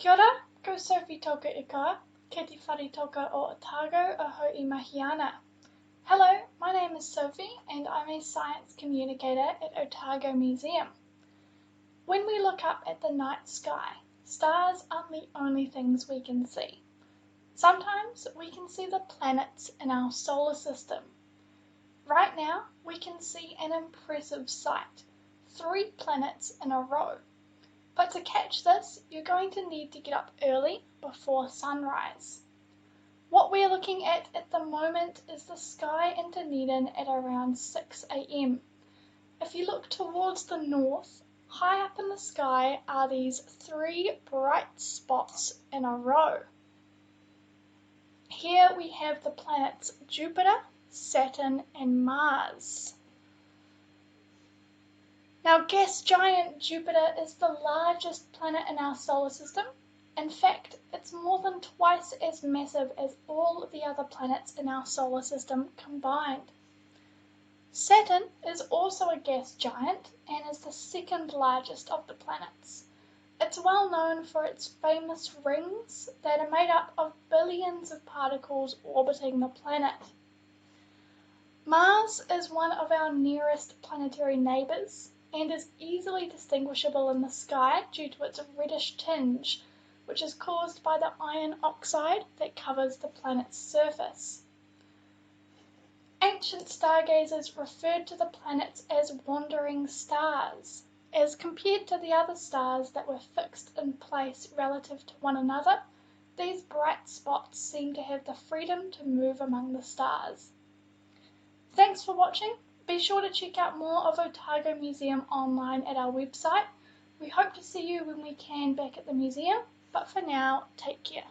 Kia ora, ko Sophie toka ika, ke te whare toka o Otago aho I mahi ana. Hello, my name is Sophie and I'm a science communicator at Otago Museum. When we look up at the night sky, stars aren't the only things we can see. Sometimes we can see the planets in our solar system. Right now, we can see an impressive sight, 3 planets in a row. But to catch this, you're going to need to get up early before sunrise. What we're looking at the moment is the sky in Dunedin at around 6 a.m. If you look towards the north, high up in the sky are these 3 bright spots in a row. Here we have the planets Jupiter, Saturn and Mars. Now, gas giant Jupiter is the largest planet in our solar system. In fact, it's more than twice as massive as all the other planets in our solar system combined. Saturn is also a gas giant and is the second largest of the planets. It's well known for its famous rings that are made up of billions of particles orbiting the planet. Mars is one of our nearest planetary neighbours and is easily distinguishable in the sky due to its reddish tinge, which is caused by the iron oxide that covers the planet's surface. Ancient stargazers referred to the planets as wandering stars, as compared to the other stars that were fixed in place relative to one another. These bright spots seem to have the freedom to move among the stars. Thanks for watching. Be sure to check out more of Otago Museum online at our website. We hope to see you when we can back at the museum, but for now, take care.